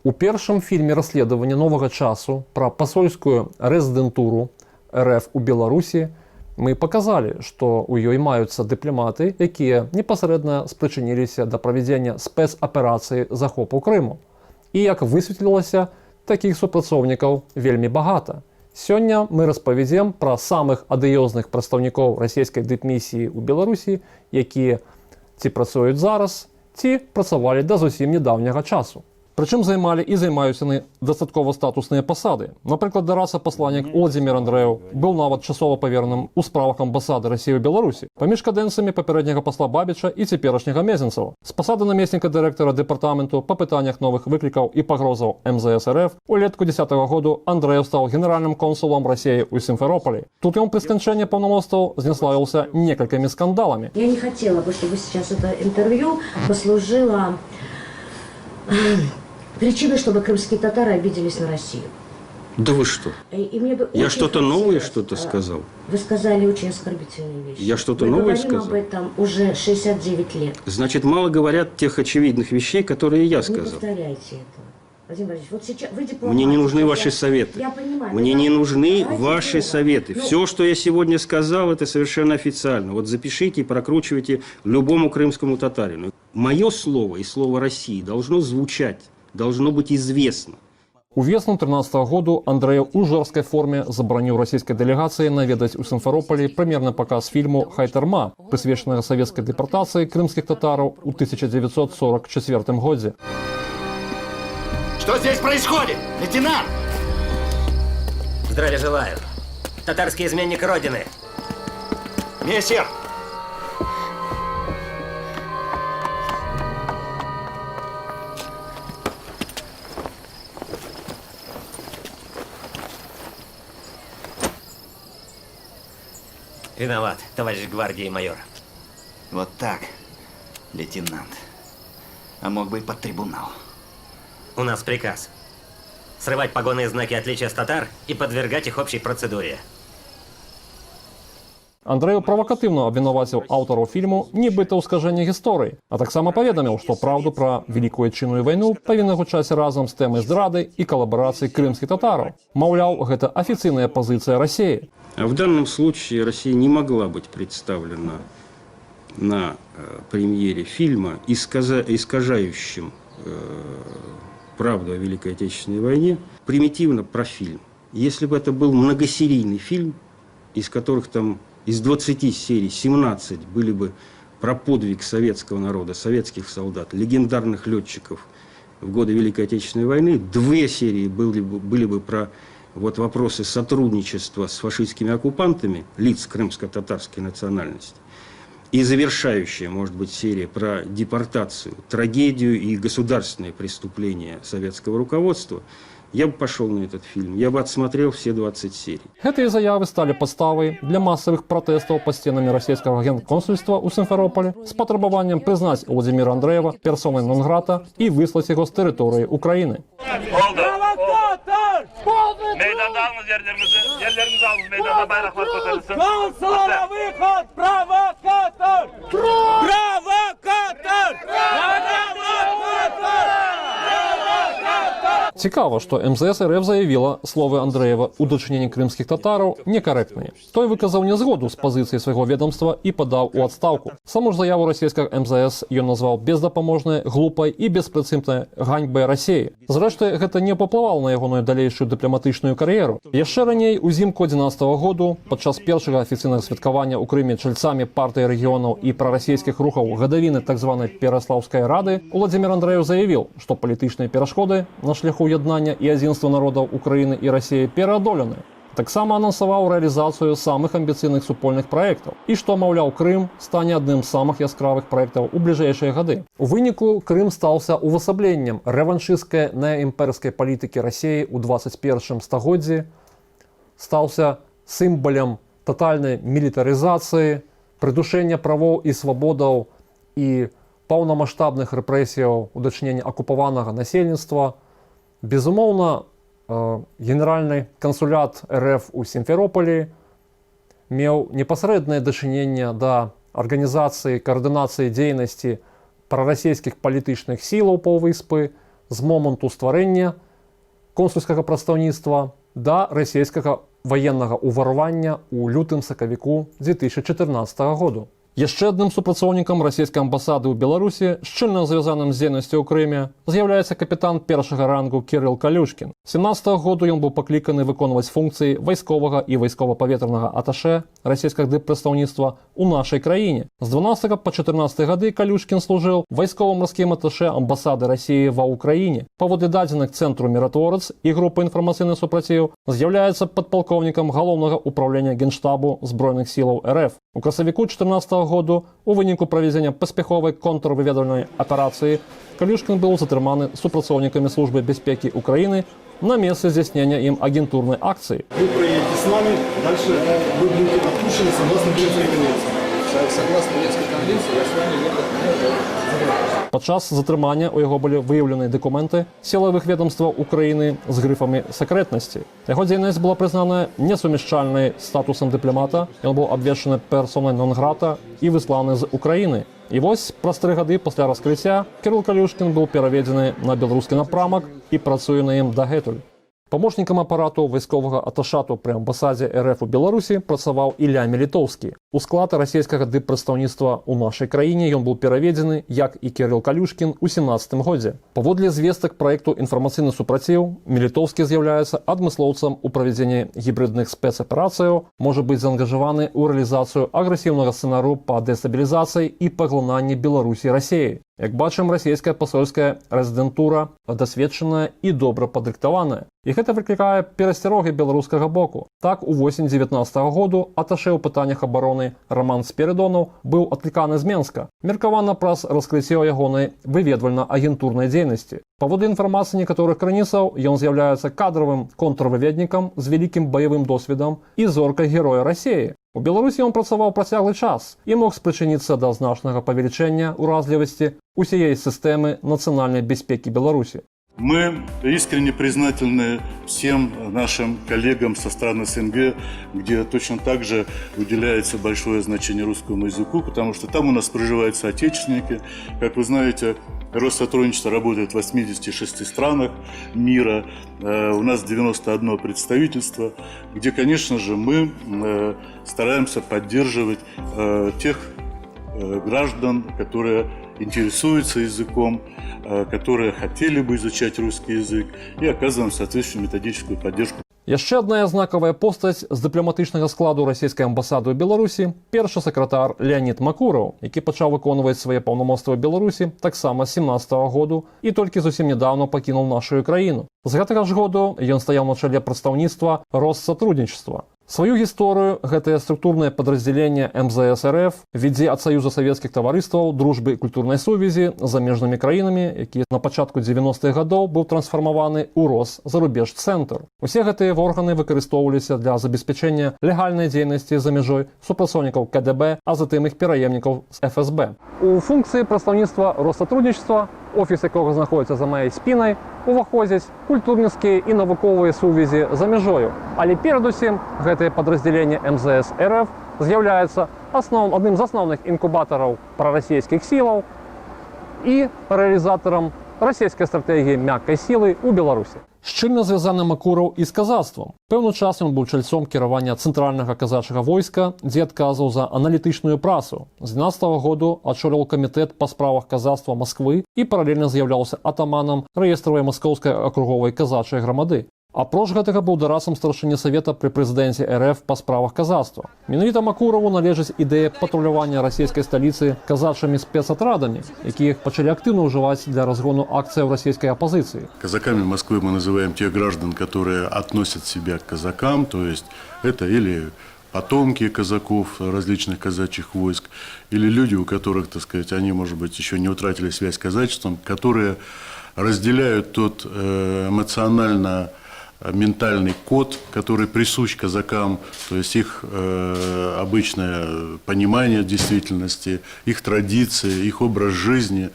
У першым фільме расследавання новага часу пра пасольскую рэзідэнтуру РФ у Беларусі мы паказалі, што ў ёй маюцца дыпламаты, якія непасрэдна спрычыніліся да правядзення спецаперацыі захопу Крыму. І, як высветлілася, такіх супрацоўнікаў вельмі багата. Сёння мы распавядзем пра самых адыёзных прадстаўнікоў расійскай дыпмісіі ў Беларусі, якія ці працуюць зараз, ці працавалі да зусім нядаўняга часу. Прычым займалі і займаюць яны дастаткова статусныя пасады. Напрыклад, дараца-пасланнік Уладзімір Андрэеў быў нават часова павераным у справах амбасады Расіі ў Беларусі паміж кадэнцыямі папярэдняга пасла Бабіча і цяперашняга Мезенцева. З пасады намесніка дырэктара дэпартаменту па пытаннях новых выклікаў і пагрозаў МЗС РФ улетку 2010 году Андрэеў стаў генеральным консулам Расіі ў Сімферополі. Тут ён пры сканчэнні паўнамоцтваў зняславіўся некалькімі скандаламі. Я не хотела бы, чтобы сейчас это интервью послужило причиной, чтобы крымские татары обиделись на Россию. Да вы что? Я что-то новое что-то сказал? Вы сказали очень оскорбительные вещи. Я что-то новое сказал? Мы говорим об этом уже 69 лет. Значит, мало говорят тех очевидных вещей, которые я сказал. Не повторяйте этого. Владимир Борисович, вот сейчас вы дипломат. Мне не нужны ваши советы. Я понимаю. Мне не нужны ваши советы. Все, что я сегодня сказал, это совершенно официально. Вот запишите и прокручивайте любому крымскому татарину. Мое слово и слово России должно звучать, должно быть известно. Увесну 2013 году Андрэеў у жорсткай форме забараніў расійскай дэлегацыі наведаць у Сімферополі прэм'ерны паказ фільму «Хайтарма», прысвечанага савецкай дэпартацыі крымскіх татараў у 1944 годзе. Что здесь происходит, лейтенант? Здравия желаю. Татарский изменник Родины. Мессер! Виноват, товарищ гвардии майор. Вот так, лейтенант. А мог бы и под трибунал. У нас приказ. Срывать погонные знаки отличия с татар и подвергать их общей процедуре. Андрэеў правакатыўна абвінаваціў аўтараў фільму нібыта ў скажэнні гісторыі, а таксама паведаміў, што праўду пра Велікую Адчынную вайну павінна гучаць разам з тэмай здрады і калабарацыі крымскіх татараў. Маўляў, гэта афіцыйная пазіцыя Расіі. А в данном случае Россия не могла быть представлена на премьере фильма искажающим правду о Великой Отечественной войне, примитивно про фильм. Если бы это был многосерийный фильм, из которых там из 20 серий 17 были бы про подвиг советского народа, советских солдат, легендарных летчиков в годы Великой Отечественной войны, 2 серии были бы про вот вопросы сотрудничества с фашистскими оккупантами, лиц крымско-татарской национальности, и завершающая, может быть, серия про депортацию, трагедию и государственные преступления советского руководства, я бы пошел на этот фильм, я бы отсмотрел все 20 серий. Гэтыя заявы сталі падставай для масавых пратэстаў па стенамі расійскага генконсульства ў Сімферополі з патрабаваннем прызнаць Уладзіміра Андрэева персонай нон-грата і выслаць яго з тэрыторыі Украіны. Meydanda alınız yerlerinizi alınız, meydanda bayraklar kotarılsın. Konsulara выход! Провокатор! Провокатор! Цікава, што МЗС РФ заявіла, словы Андрэева ў дачыненні крымскіх татараў некарэктныя. Той выказаў нязгоду з пазіцыі свайго ведомства і падаў у адстаўку. Саму ж заяву расійскага МЗС ён назваў бездапаможнай, глупай і беспрынцыпнай ганьбай Расіі. Зрэшты, гэта не паўплывала на ягоную далейшую дыпламатычную кар'еру. Яшчэ раней, узімку 2011 году, падчас першага афіцыйнага святкавання ў Крыме чальцамі партыі рэгіёнаў і прарасійскіх рухаў гадавіны так званай Пераслаўскай рады, Уладзімір Андрэеў заявіў, што палітычныя перашкоды на шляху яднання і адзінства народаў Украіны і Расіі пераадолены. Таксама анансаваў рэалізацыю самых амбіцыйных супольных праектаў і што, маўляў, Крым стане адным з самых яскравых праектаў у бліжэйшыя гады. У выніку Крым стаўся увасабленнем рэваншысцкай неаімперскай палітыкі Расіі ў 21 стагоддзі, стаўся сімвалам татальнай мілітарызацыі, прыдушэння правоў і свабодаў і паўнамаштабных рэпрэсіяў у дачыненні акупаванага насельніцтва. Безумоўна, генеральны кансулят РФ у Сімферополі меў непасрэднае дачыненне да арганізацыі, каардынацыі дзейнасці прарасійскіх палітычных сілаў паўвыспы, з моменту створення консульського представництва до російського воєнного уварування у лютым-сакавіку 2014 року. Яшчэ адным супрацоўнікам расійскай амбасады ў Беларусі, шчыльна звязаным з дзейнасцю ў Крыме, з'яўляецца капітан першага рангу Кірыл Калюшкін. 17 году ён быў пакліканы выконваць функцыі вайсковага і вайскова-паветранага аташэ расійскага дыппрадстаўніцтва ў нашай краіне. З 12 па 14 гады Калюшкін служыў вайсковым-марскім аташэ амбасады Расіі ва Ўкраіне. Паводле дадзеных Цэнтру «Міратворац» і групы інфармацыйны супраціў з'яўляецца падпалкоўнікам галоўнага ўправлення Генштабу Збройных сілаў РФ. У красавіку 14 году у выніку правядзення паспяховай контрвыведвальнай аперацыі Калюшкін быў затрыманы супрацоўнікамі службы бяспекі Украіны на месцы здзяйснення ім агентурнай акцыі. Вы проедете с нами, дальше вы будете отпущены согласно Венской конвенции. Согласно Венской конвенции я с вами ехать не буду. Падчас затрымання ў яго былі выяўлены дакументы сілавых ведомстваў Украіны з грыфамі сакрэтнасці. Яго дзейнасць была прызнаная несумяшчальнай з статусам дыпламата, ён быў абвешчаны персонай нон-грата і высланы з Украіны. І вось праз 3 гады пасля раскрыцця Кірыл Калюшкін быў пераведзены на беларускі напрамак і працуе на ім дагэтуль. Памочнікам апарату вайсковага аташату пры амбасадзе РФ у Беларусі працаваў Ілля Мелітоўскі. У склад расійскага дыппрадстаўніцтва ў нашай краіне ён быў пераведзены, як і Кірыл Калюшкін у 17 годзе. Паводле звестак праекту «Інфармацыйны супраціў», Мелітоўскі з'яўляецца адмыслоўцам у правядзенні гібрыдных спецаперацыяў, можа быць заангажаваны ў рэалізацыю агрэсіўнага сцэнару па дэстабілізацыі і паглынанні Беларусі Расіяй. Як бачым, расійская пасольская рэзідэнтура дасведчаная і добра падрыхтаваная. І гэта выклікае перасцярогі беларускага боку. Так, у восень 19 году аташэ ў пытаннях абароны Роман Спірыдонаў быў адкліканы з Менска, меркавана праз раскрыццё ягонай выведвальна-агентурнай дзейнасці. Паводле інфармацыі некаторых крыніцаў, ён з'яўляецца кадравым контрвыведнікам з вялікім баявым досведам і зоркай героя Расіі. У Беларусі ён працаваў працяглы час і мог спрычыніцца да значнага павелічэння ўразлівасці усієї сістеми національної безпеки Беларусі. Мы искренне признательны всем нашим коллегам со стран СНГ, где точно так же уделяется большое значение русскому языку, потому что там у нас проживают соотечественники. Как вы знаете, Россотрудничество работает в 86 странах мира, у нас 91 представительство, где, конечно же, мы стараемся поддерживать тех граждан, которые интересуются языком, которые хотели бы изучать русский язык, и оказываем соответствующую методическую поддержку. Яшчэ адна знакавая постаць з дыпламатычнага складу расійскай амбасады ў Беларусі – першы сакратар Леонід Макураў, які пачаў выконваць свае паўнамоцтвы ў Беларусі таксама з 17 году і толькі зусім нядаўна пакінуў нашу краіну. З гэтага ж году ён стаяў на чале прадстаўніцтва Россотрудничества. Сваю гісторыю гэтае структурнае падраздзяленне МЗС РФ вядзе ад Саюза савецкіх таварыстваў дружбы і культурнай сувязі з замежнымі краінамі, які на пачатку 90-х гадоў быў трансфармаваны ў Россарубеж-цэнтр. Усе гэтыя органы выкарыстоўваліся для забеспячэння легальнай дзейнасці за мяжой супрацоўнікаў КДБ, а затым іх пераемнікаў з ФСБ. У функцыі прадстаўніцтва Россотрудничества, офіс якога знаходзіцца за маёй спінай, уваходзяць культурніцкія і навуковыя сувязі за мяжою. Але перадусім гэтае падраздзяленне МЗС РФ з'яўляецца адным з асноўных інкубатараў прарасійскіх сілаў і рэалізатарам расійскай стратэгіі мяккай сілы ў Беларусі. Шчыльна звязаны Макураў і з казацтвам. Пэўны час ён быў чальцом кіравання цэнтральнага казачага войска, дзе адказваў за аналітычную працу. З 12 году адчоліў камітэт па справах казацтва Масквы і паралельна з'яўляўся атаманам рэестравай маскоўскай акруговай казачай грамады. Апроч гэтага быў дарадцам старшыні савета пры прэзідэнце РФ па справах казацтва. Менавіта Макураву належыць ідэя патрулявання расійскай сталіцы казачымі спецатрадамі, якія пачалі актыўна ўжываць для разгону акцыяў расійскай апозіцыі. Казаками Москвы мы называем тех граждан, которые относят себя к казакам, то есть это или потомки казаков различных казачьих войск, или люди, у которых, так сказать, они, может быть, еще не утратили связь с казачеством, которые разделяют тот эмоционально-ментальный код, который присущ казакам, то есть их обычное понимание действительности, их традиции, их образ жизни.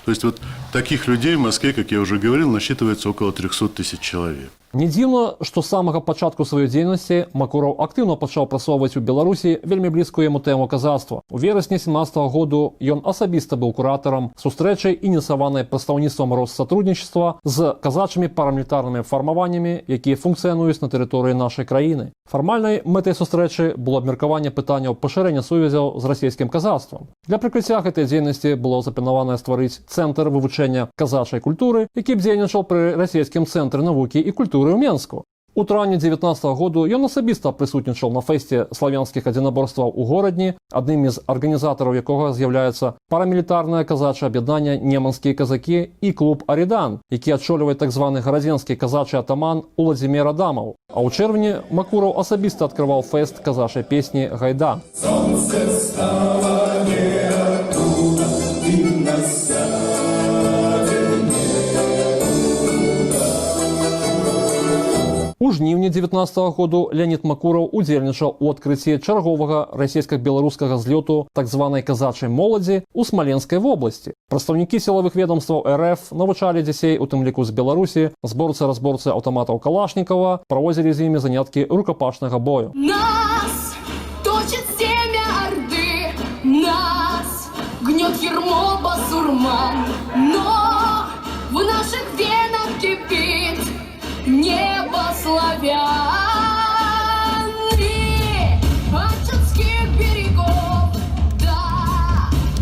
То есть вот таких людей в Москве, как я уже говорил, насчитывается около 300 тысяч человек. Не дзіўна, што з самага пачатку сваёй дзейнасці Макураў актыўна пачаў прасоўваць у Беларусі вельмі блізкую яму тэму казацтва. У верасні 17 году ён асабіста быў куратарам сустрэчы, ініцыяванай прадстаўніцтвам Россотрудничества з казачымі парамілітарнымі фармаваннямі, якія функцыянуюць на тэрыторыі нашай краіны. Фармальнай мэтай сустрэчы было абмеркаванне пытанняў пашырэння сувязяў з расійскім казацтвам. Для прыкрыцця гэтай дзейнасці было запланавана стварыць цэнтр вывучэння казачай культуры, які б дзейнічаў пры расійскім цэнтры навукі і культуры ў Менску. У траўні 19 году ён асабіста прысутнічаў на фэсце славянскіх адзінаборстваў у Горадні, аднымі з арганізатараў якога з'яўляецца парамілітарнае казачае аб'яднанне «Неманскія казакі» і клуб «Арідан», які адчольвае так званы гарадзенскі казачы атаман Уладзімір Адамаў. А ў чэрвені Макураў асабіста адкрываў фэст казачай песні «Гайда». У жніўні 19 году Леонід Макураў удзельнічаў у адкрыцці чарговага расійска-беларускага злёту так званай казачай моладзі ў Смаленскай вобласці. Прадстаўнікі сілавых ведомстваў РФ навучалі дзяцей, у тым ліку з Беларусі, зборцы-разборцы аўтаматаў Калашнікова, праводзілі з імі заняткі рукапашнага бою. Нас точит семя Орды, нас гнет ермо басурман, но в наших венах кипит небо славян и от чудских берегов до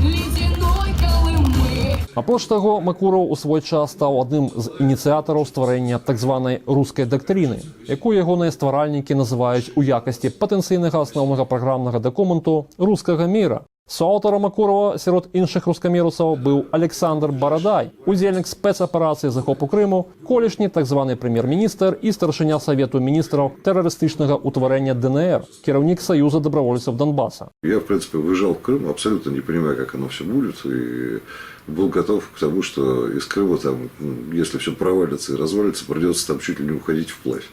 ледяной Колымы. Апроч таго, Макураў у свой час стаў адным з ініцыятараў стварэння так званай рускай дактрыны, якую ягоныя стваральнікі называюць у якасці патэнцыйнага асноўнага праграмнага дакументу рускага міра. Суаўтарам Макурава сярод іншых рускамірусаў быў Александр Барадай, удзельнік спецаперацыі захопу Крыму, колішні так званы прэм'ер-міністр і старшыня Савету міністраў тэрарыстычнага ўтварэння ДНР, кіраўнік Союза добровольцев Донбасса. Я, в принципе, выезжал в Крым, абсолютно не понимая, как оно все будет, и был готов к тому, что из Крыма, там, если все провалится и развалится, придется там чуть ли не уходить вплавь.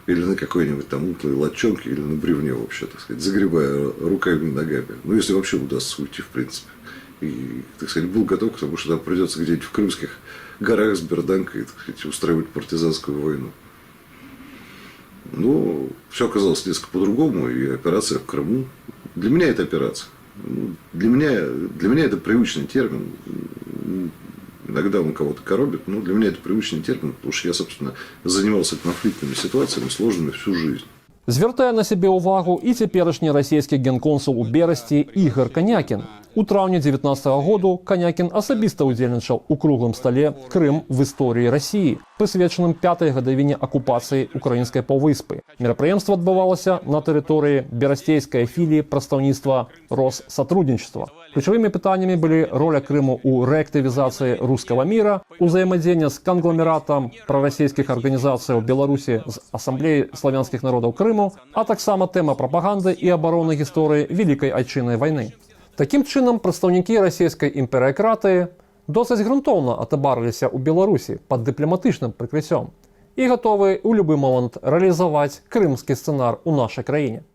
Или на какой-нибудь там утлой лодчонке, или на бревне вообще, так сказать, загребая руками и ногами. Ну, если вообще удастся уйти, в принципе. И, так сказать, был готов к тому, что там придется где-нибудь в крымских горах с берданкой, так сказать, устраивать партизанскую войну. Но все оказалось несколько по-другому, и операция в Крыму. Для меня это операция. Для меня это привычный термин. Иногда он кого-то коробит, но для меня это привычный термин, потому что я, собственно, занимался конфликтными ситуациями, сложными всю жизнь. Звяртае на сябе ўвагу і цяперашні расійскі генконсул у Берасці Ігор Канякін. У траўні 19 году Канякін асабіста ўдзельнічаў у круглым стале «Крым в історыі Расіі», прысвечаным 5-й гадавіне акупацыі украінскай паўвыспы. Мерапрыемства адбывалася на тэрыторыі берасцейскай філіі прадстаўніцтва Россотрудничества. Ключавымі пытаннямі былі роля Крыму ў рэактывізацыі рускага міра, узаемадзеяння з кангламератам прарасійскіх арганізацыяў Беларусі з Асамблеі славянскіх народаў Крыму, а таксама тэма прапаганды і абароны гісторыі Вялікай Айчыннай вайны. Такім чынам, прадстаўнікі расійскай імперыякратыі досыць грунтоўна атабарыліся ў Беларусі пад дыпламатычным прыкрыццём і гатовы ў любы момант рэалізаваць крымскі сцэнар у нашай краіне.